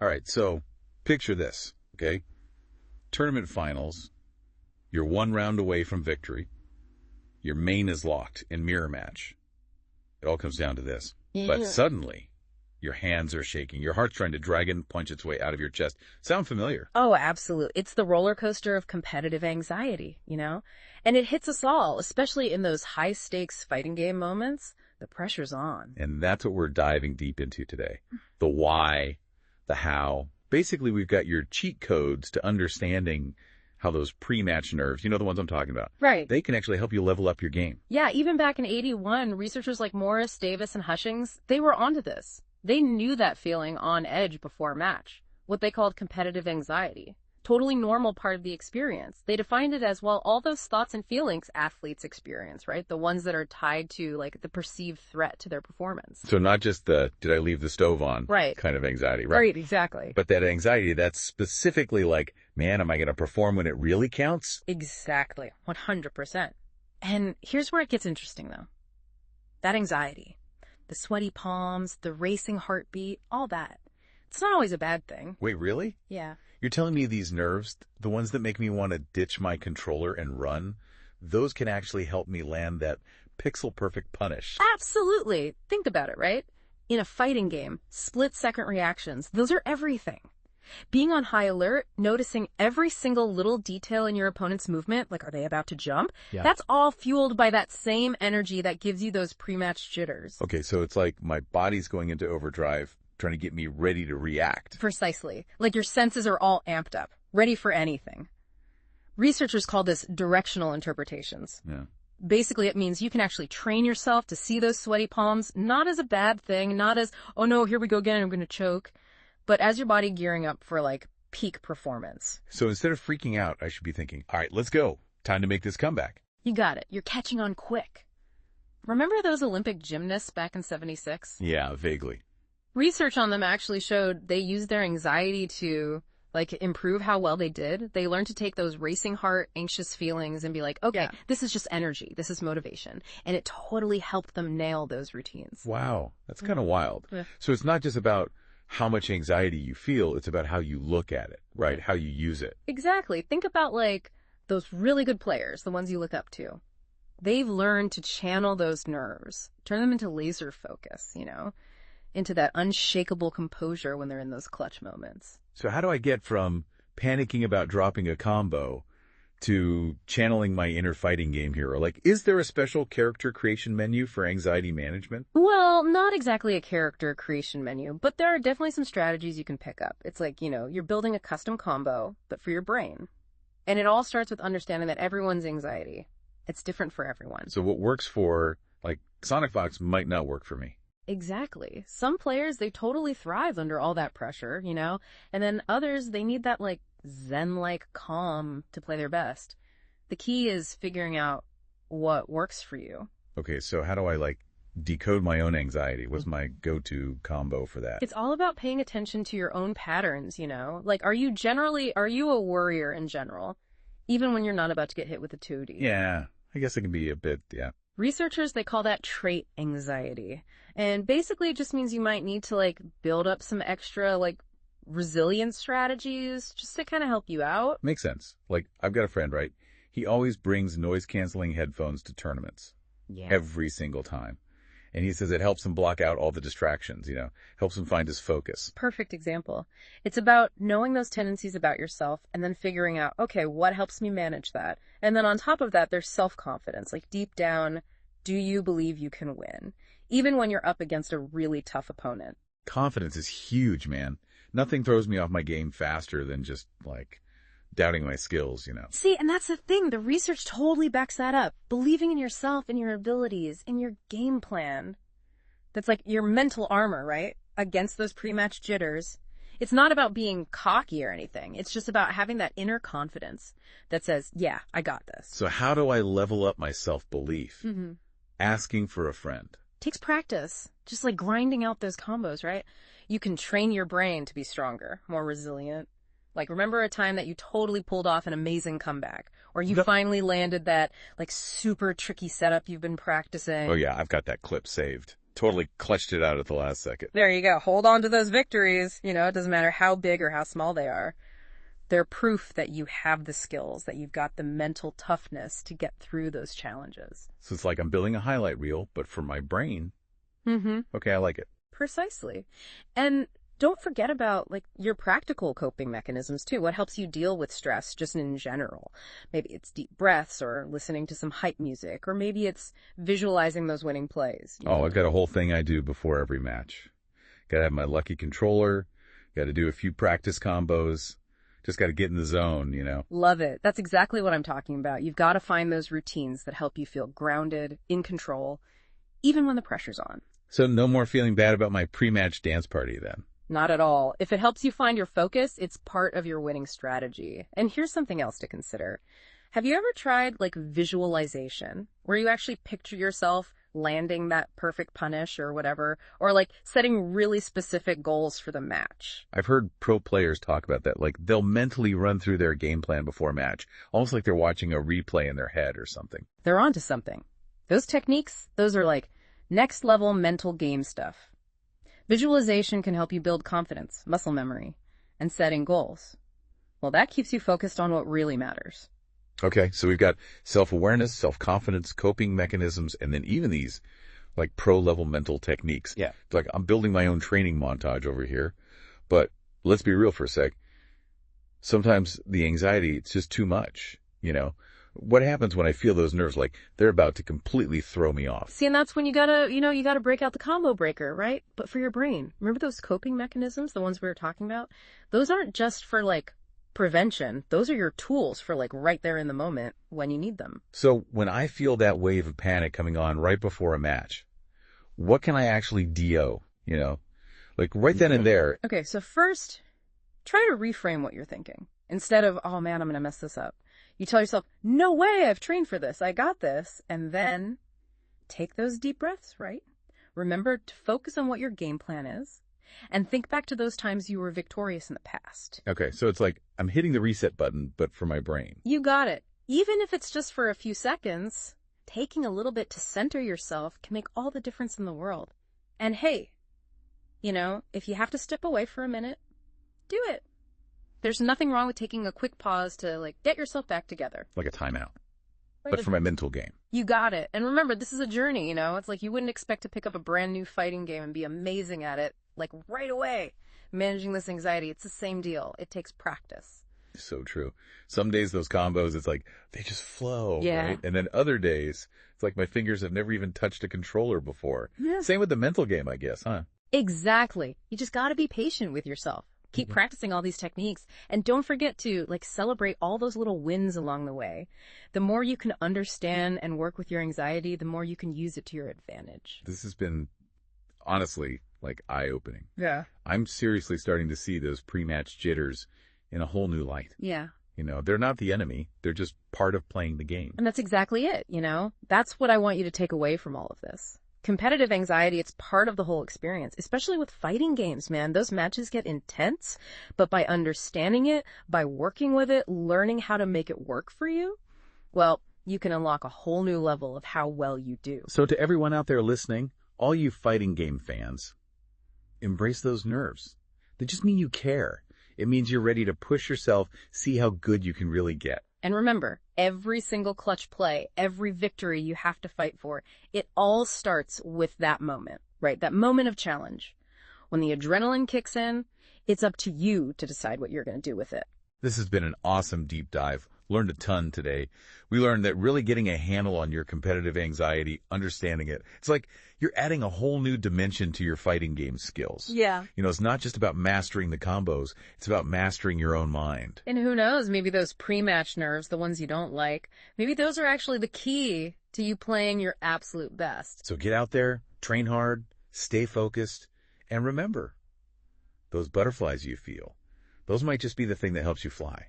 All right, so picture this, okay? Tournament finals, you're 1 round away from victory. Your main is locked in mirror match. It all comes down to this. But suddenly, your hands are shaking. Your heart's trying to dragon punch its way out of your chest. Sound familiar? Oh, absolutely. It's the roller coaster of competitive anxiety, And it hits us all, especially in those high-stakes fighting game moments. The pressure's on. And that's what we're diving deep into today. The why, the how. Basically, we've got your cheat codes to understanding how those pre-match nerves, the ones I'm talking about. Right. They can actually help you level up your game. Yeah, even back in '81, researchers like Morris, Davis, and Hushings, they were onto this. They knew that feeling on edge before a match, what they called competitive anxiety. Totally normal part of the experience. They defined it as, well, all those thoughts and feelings athletes experience, right? The ones that are tied to, like, the perceived threat to their performance. So not just the, did I leave the stove on? Right. Kind of anxiety, right? Right, exactly. But that anxiety, that's specifically like, man, am I going to perform when it really counts? Exactly. 100%. And here's where it gets interesting, though. That anxiety, the sweaty palms, the racing heartbeat, all that. It's not always a bad thing. Wait, really? Yeah. You're telling me these nerves, the ones that make me want to ditch my controller and run, those can actually help me land that pixel-perfect punish? Absolutely. Think about it, right? In a fighting game, split-second reactions, those are everything. Being on high alert, noticing every single little detail in your opponent's movement, like are they about to jump? Yeah. That's all fueled by that same energy that gives you those pre-match jitters. Okay, so it's like my body's going into overdrive, trying to get me ready to react. Precisely. Like your senses are all amped up, ready for anything. Researchers call this directional interpretations. Yeah. Basically, it means you can actually train yourself to see those sweaty palms, not as a bad thing, not as, oh no, here we go again, I'm going to choke, but as your body gearing up for, like, peak performance. So instead of freaking out, I should be thinking, all right, let's go. Time to make this comeback. You got it. You're catching on quick. Remember those Olympic gymnasts back in '76? Yeah, vaguely. Research on them actually showed they used their anxiety to, like, improve how well they did. They learned to take those racing heart, anxious feelings and be like, okay, This is just energy. This is motivation. And it totally helped them nail those routines. Wow. That's kind of wild. Yeah. So it's not just about how much anxiety you feel. It's about how you look at it, right? How you use it. Exactly. Think about, like, those really good players, the ones you look up to. They've learned to channel those nerves, turn them into laser focus, into that unshakable composure when they're in those clutch moments. So how do I get from panicking about dropping a combo to channeling my inner fighting game hero? Like, is there a special character creation menu for anxiety management? Well, not exactly a character creation menu, but there are definitely some strategies you can pick up. It's like, you're building a custom combo, but for your brain. And it all starts with understanding that everyone's anxiety. It's different for everyone. So what works for, like, Sonic Fox might not work for me. Exactly. Some players, they totally thrive under all that pressure, And then others, they need that, like, zen-like calm to play their best. The key is figuring out what works for you. Okay, so how do I, like, decode my own anxiety? What's my go-to combo for that? It's all about paying attention to your own patterns, Like, are you a worrier in general? Even when you're not about to get hit with a 2D. Yeah, I guess it can be a bit, yeah. Researchers, they call that trait anxiety. And basically it just means you might need to, like, build up some extra, like, resilience strategies just to kind of help you out. Makes sense. Like, I've got a friend, right? He always brings noise-canceling headphones to tournaments. Yeah. Every single time. And he says it helps him block out all the distractions, helps him find his focus. Perfect example. It's about knowing those tendencies about yourself and then figuring out, okay, what helps me manage that? And then on top of that, there's self-confidence. Like, deep down, do you believe you can win? Even when you're up against a really tough opponent. Confidence is huge, man. Nothing throws me off my game faster than just, like, doubting my skills, See, and that's the thing. The research totally backs that up. Believing in yourself, in your abilities, in your game plan. That's like your mental armor, right? Against those pre-match jitters. It's not about being cocky or anything. It's just about having that inner confidence that says, yeah, I got this. So how do I level up my self-belief? Mm-hmm. Asking for a friend. Takes practice. Just like grinding out those combos, right? You can train your brain to be stronger, more resilient. Like, remember a time that you totally pulled off an amazing comeback, or you finally landed that, like, super tricky setup you've been practicing. Oh yeah, I've got that clip saved. Totally clutched it out at the last second. There you go. Hold on to those victories. You know, it doesn't matter how big or how small they are. They're proof that you have the skills, that you've got the mental toughness to get through those challenges. So it's like I'm building a highlight reel, but for my brain, okay, I like it. Precisely. And don't forget about like your practical coping mechanisms too. What helps you deal with stress just in general? Maybe it's deep breaths or listening to some hype music, or maybe it's visualizing those winning plays. Oh, I've got a whole thing I do before every match. Got to have my lucky controller, got to do a few practice combos. Just got to get in the zone, you know. Love it. That's exactly what I'm talking about. You've got to find those routines that help you feel grounded, in control, even when the pressure's on. So no more feeling bad about my pre-match dance party then. Not at all. If it helps you find your focus, it's part of your winning strategy. And here's something else to consider. Have you ever tried like visualization, where you actually picture yourself landing that perfect punish or whatever, or like setting really specific goals for the match? I've heard pro players talk about that. Like they'll mentally run through their game plan before a match, almost like they're watching a replay in their head or something. They're onto something. Those techniques, those are like next level mental game stuff. Visualization can help you build confidence, muscle memory, and setting goals. Well, that keeps you focused on what really matters. Okay, so we've got self-awareness, self-confidence, coping mechanisms, and then even these like pro-level mental techniques. Yeah. It's like I'm building my own training montage over here, but let's be real for a sec. Sometimes the anxiety, it's just too much, you know? What happens when I feel those nerves like they're about to completely throw me off? See, and that's when you gotta break out the combo breaker, right? But for your brain. Remember those coping mechanisms, the ones we were talking about? Those aren't just for like prevention. Those are your tools for like right there in the moment when you need them. So when I feel that wave of panic coming on right before a match, what can I actually DO, you know? Like right then and there. Okay, so first, try to reframe what you're thinking. Instead of, oh man, I'm gonna mess this up. You tell yourself, no way, I've trained for this, I got this. And then take those deep breaths, right? Remember to focus on what your game plan is and think back to those times you were victorious in the past. Okay, so it's like I'm hitting the reset button, but for my brain. You got it. Even if it's just for a few seconds, taking a little bit to center yourself can make all the difference in the world. And hey, you know, if you have to step away for a minute, do it. There's nothing wrong with taking a quick pause to like get yourself back together. Like a timeout. Right. But for my mental game. You got it. And remember, this is a journey, you know? It's like you wouldn't expect to pick up a brand new fighting game and be amazing at it, like right away. Managing this anxiety, it's the same deal. It takes practice. So true. Some days those combos, it's like, they just flow, Yeah. right? And then other days, it's like my fingers have never even touched a controller before. Yeah. Same with the mental game, I guess, huh? Exactly. You just gotta be patient with yourself. Keep practicing all these techniques. And don't forget to like celebrate all those little wins along the way. The more you can understand and work with your anxiety, the more you can use it to your advantage. This has been, honestly, like eye-opening. Yeah. I'm seriously starting to see those pre-match jitters in a whole new light. Yeah. You know, they're not the enemy. They're just part of playing the game. And that's exactly it, you know? That's what I want you to take away from all of this. Competitive anxiety, it's part of the whole experience, especially with fighting games, man. Those matches get intense, but by understanding it, by working with it, learning how to make it work for you, well, you can unlock a whole new level of how well you do. So to everyone out there listening, all you fighting game fans, embrace those nerves. They just mean you care. It means you're ready to push yourself, see how good you can really get. And remember, every single clutch play, every victory you have to fight for, it all starts with that moment, right? That moment of challenge. When the adrenaline kicks in, it's up to you to decide what you're going to do with it. This has been an awesome deep dive. Learned a ton today. We learned that really getting a handle on your competitive anxiety, understanding it, it's like you're adding a whole new dimension to your fighting game skills. Yeah. You know, it's not just about mastering the combos. It's about mastering your own mind. And who knows, maybe those pre-match nerves, the ones you don't like, maybe those are actually the key to you playing your absolute best. So get out there, train hard, stay focused, and remember, those butterflies you feel, those might just be the thing that helps you fly.